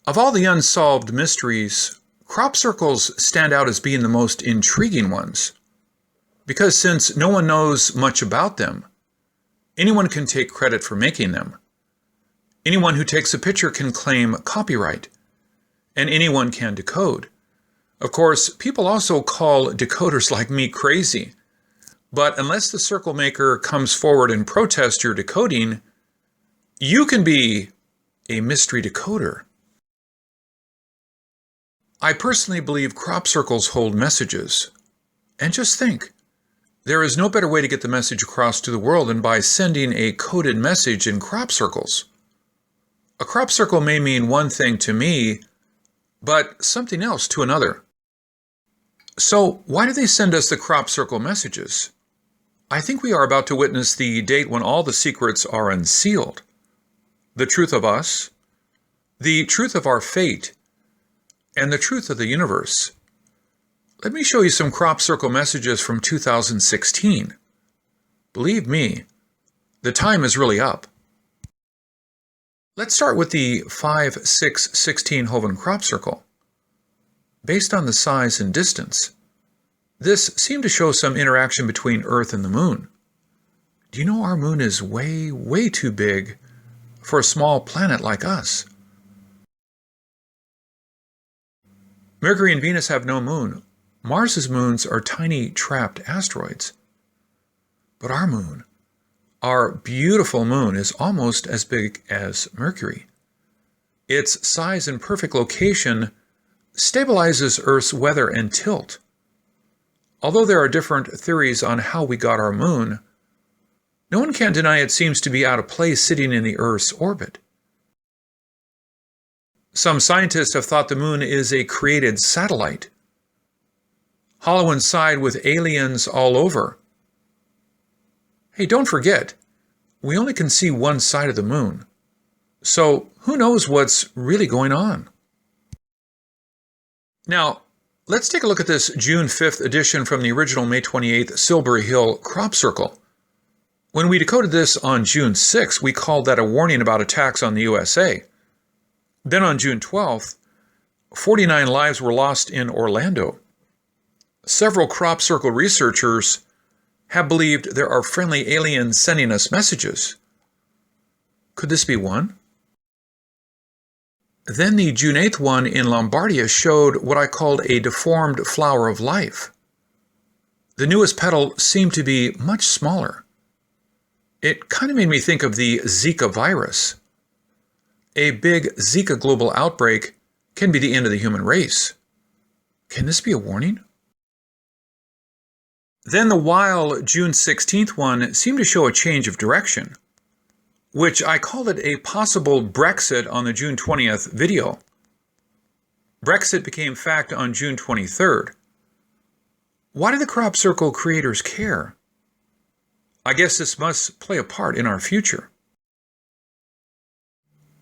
Of all the unsolved mysteries, crop circles stand out as being the most intriguing ones. Because since no one knows much about them, anyone can take credit for making them. Anyone who takes a picture can claim copyright, and anyone can decode. Of course, people also call decoders like me crazy, but unless the circle maker comes forward and protests your decoding, you can be a mystery decoder. I personally believe crop circles hold messages. And just think, there is no better way to get the message across to the world than by sending a coded message in crop circles. A crop circle may mean one thing to me, but something else to another. So why do they send us the crop circle messages? I think we are about to witness the date when all the secrets are unsealed. The truth of us, the truth of our fate, and the truth of the universe. Let me show you some crop circle messages from 2016. Believe me, the time is really up. Let's start with the 5-6-16 Hoven crop circle. Based on the size and distance, this seemed to show some interaction between Earth and the Moon. Do you know our Moon is way, way too big for a small planet like us? Mercury and Venus have no moon. Mars's moons are tiny trapped asteroids. But our moon, our beautiful moon, is almost as big as Mercury. Its size and perfect location stabilizes Earth's weather and tilt. Although there are different theories on how we got our moon, no one can deny it seems to be out of place sitting in the Earth's orbit. Some scientists have thought the moon is a created satellite, hollow inside with aliens all over. Hey, don't forget, we only can see one side of the moon, so who knows what's really going on? Now, let's take a look at this June 5th edition from the original May 28th Silbury Hill crop circle. When we decoded this on June 6th, we called that a warning about attacks on the USA. Then on June 12th, 49 lives were lost in Orlando. Several crop circle researchers have believed there are friendly aliens sending us messages. Could this be one? Then the June 8th one in Lombardia showed what I called a deformed flower of life. The newest petal seemed to be much smaller. It kind of made me think of the Zika virus. A big Zika global outbreak can be the end of the human race. Can this be a warning? Then the wild June 16th one seemed to show a change of direction, which I called it a possible Brexit on the June 20th video. Brexit became fact on June 23rd. Why do the crop circle creators care? I guess this must play a part in our future.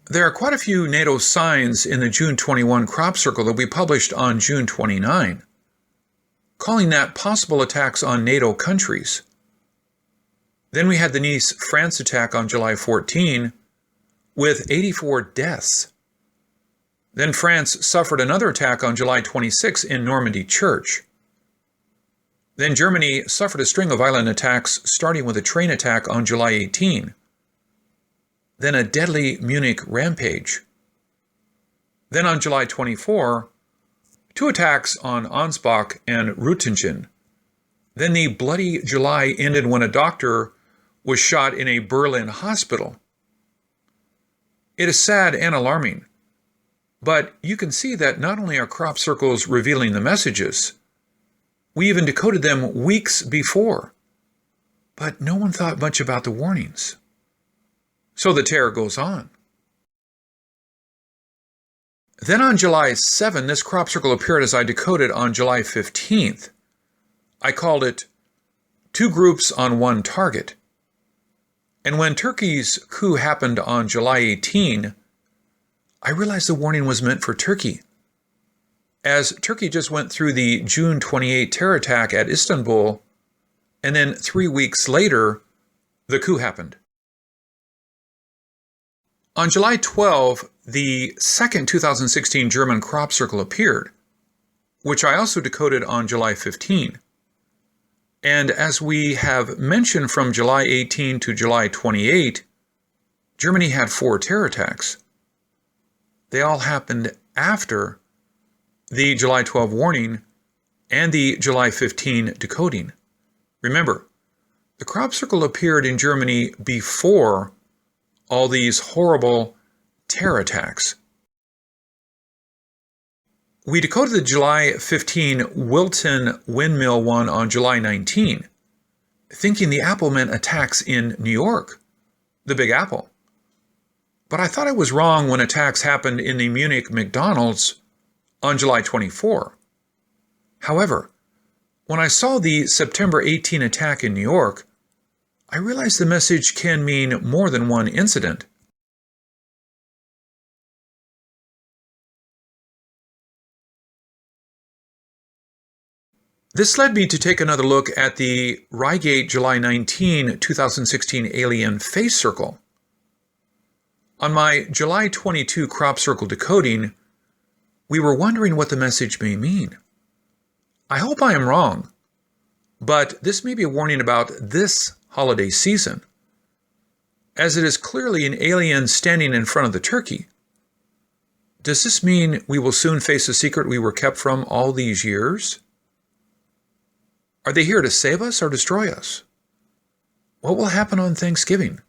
There are quite a few NATO signs in the June 21 crop circle that we published on June 29, calling that possible attacks on NATO countries. Then we had the Nice, France attack on July 14 with 84 deaths. Then France suffered another attack on July 26 in Normandy Church. Then Germany suffered a string of violent attacks starting with a train attack on July 18. Then a deadly Munich rampage. Then on July 24, 2 attacks on Ansbach and Rüttingen. Then the bloody July ended when a doctor was shot in a Berlin hospital. It is sad and alarming, but you can see that not only are crop circles revealing the messages, we even decoded them weeks before, but no one thought much about the warnings. So the terror goes on. Then on July 7, this crop circle appeared as I decoded on July 15th. I called it 2 groups on 1 target. And when Turkey's coup happened on July 18, I realized the warning was meant for Turkey, as Turkey just went through the June 28 terror attack at Istanbul, and then 3 weeks later, the coup happened. On July 12, the second 2016 German crop circle appeared, which I also decoded on July 15. And as we have mentioned, from July 18 to July 28, Germany had 4 terror attacks. They all happened after the July 12 warning and the July 15 decoding. Remember, the crop circle appeared in Germany before all these horrible terror attacks. We decoded the July 15 Wilton windmill one on July 19, thinking the apple meant attacks in New York, the Big Apple. But I thought I was wrong when attacks happened in the Munich McDonald's on July 24. However, when I saw the September 18 attack in New York, I realized the message can mean more than one incident. This led me to take another look at the Reigate July 19, 2016 alien face circle. On my July 22 crop circle decoding, we were wondering what the message may mean. I hope I am wrong, but this may be a warning about this holiday season, as it is clearly an alien standing in front of the turkey. Does this mean we will soon face a secret we were kept from all these years? Are they here to save us or destroy us? What will happen on Thanksgiving?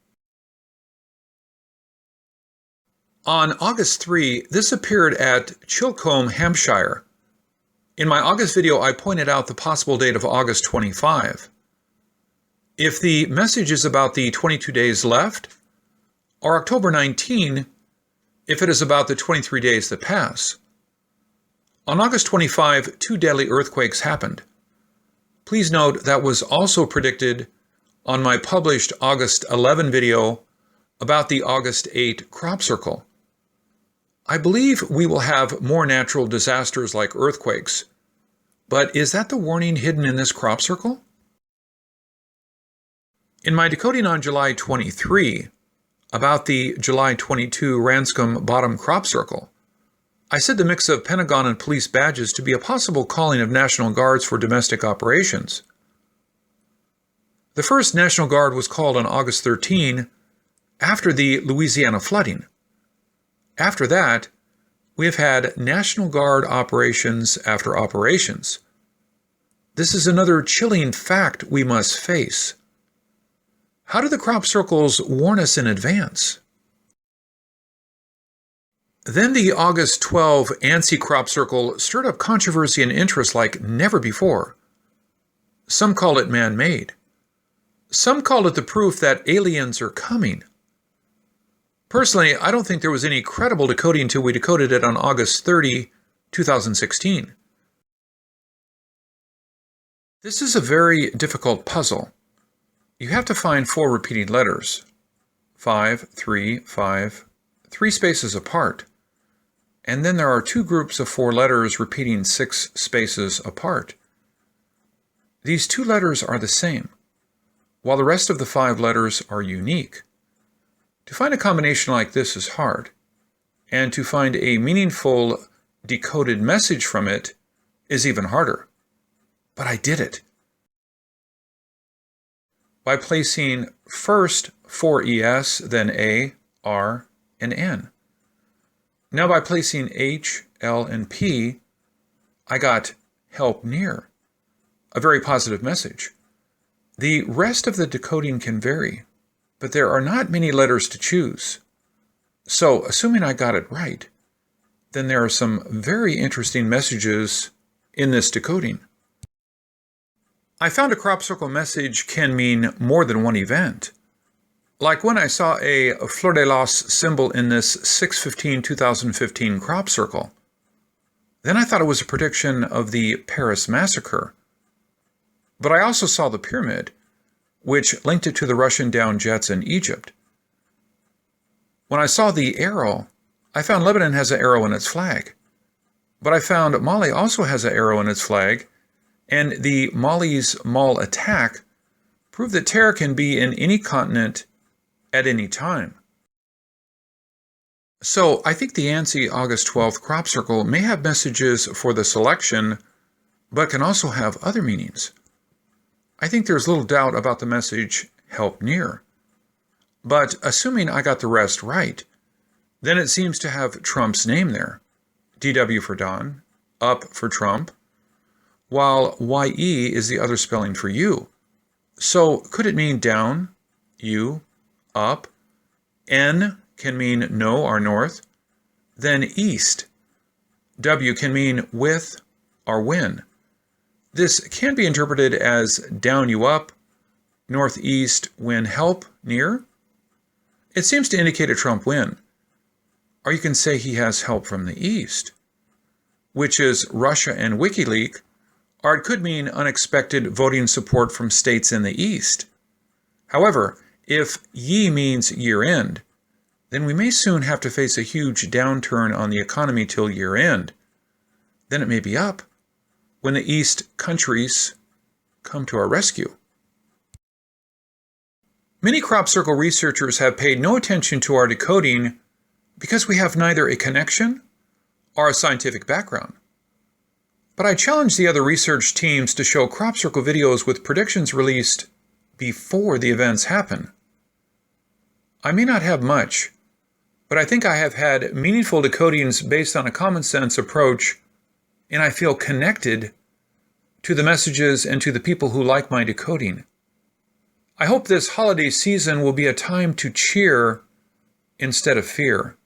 On August 3, this appeared at Chilcombe, Hampshire. In my August video, I pointed out the possible date of August 25. If the message is about the 22 days left, or October 19, if it is about the 23 days that pass. On August 25, 2 deadly earthquakes happened. Please note that was also predicted on my published August 11 video about the August 8 crop circle. I believe we will have more natural disasters like earthquakes, but is that the warning hidden in this crop circle? In my decoding on July 23 about the July 22 Ranscombe bottom crop circle, I said the mix of Pentagon and police badges to be a possible calling of National Guards for domestic operations. The first National Guard was called on August 13 after the Louisiana flooding. After that, we have had National Guard operations after operations. This is another chilling fact we must face. How do the crop circles warn us in advance? Then the August 12 ANSI crop circle stirred up controversy and interest like never before. Some call it man-made. Some call it the proof that aliens are coming. Personally, I don't think there was any credible decoding until we decoded it on August 30, 2016. This is a very difficult puzzle. You have to find 4 repeating letters, 5, 3, 5, 3 spaces apart. And then there are 2 groups of 4 letters repeating 6 spaces apart. These 2 letters are the same, while the rest of the 5 letters are unique. To find a combination like this is hard, and to find a meaningful decoded message from it is even harder. But I did it. By placing first 4 ES, then A, R, and N. Now by placing H, L, and P, I got help near, a very positive message. The rest of the decoding can vary, but there are not many letters to choose. So, assuming I got it right, then there are some very interesting messages in this decoding. I found a crop circle message can mean more than one event. Like when I saw a fleur de lis symbol in this 6/15/2015 crop circle. Then I thought it was a prediction of the Paris massacre. But I also saw the pyramid, which linked it to the Russian downed jets in Egypt. When I saw the arrow, I found Lebanon has an arrow in its flag. But I found Mali also has an arrow in its flag, and the Mali's Mal attack proved that terror can be in any continent at any time. So I think the ANSI August 12th crop circle may have messages for the selection, but can also have other meanings. I think there's little doubt about the message, help near. But assuming I got the rest right, then it seems to have Trump's name there. DW for Don, up for Trump, while YE is the other spelling for you. So could it mean down, you, up? N can mean no or north, then east. W can mean with or when. This can be interpreted as down you up, northeast when help near. It seems to indicate a Trump win. Or you can say he has help from the east, which is Russia and WikiLeaks, or it could mean unexpected voting support from states in the east. However, if ye means year end, then we may soon have to face a huge downturn on the economy till year end. Then it may be up when the East countries come to our rescue. Many crop circle researchers have paid no attention to our decoding because we have neither a connection or a scientific background. But I challenge the other research teams to show crop circle videos with predictions released before the events happen. I may not have much, but I think I have had meaningful decodings based on a common sense approach, and I feel connected to the messages and to the people who like my decoding. I hope this holiday season will be a time to cheer instead of fear.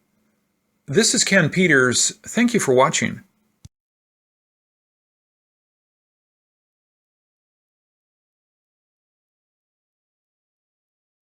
This is Ken Peters. Thank you for watching.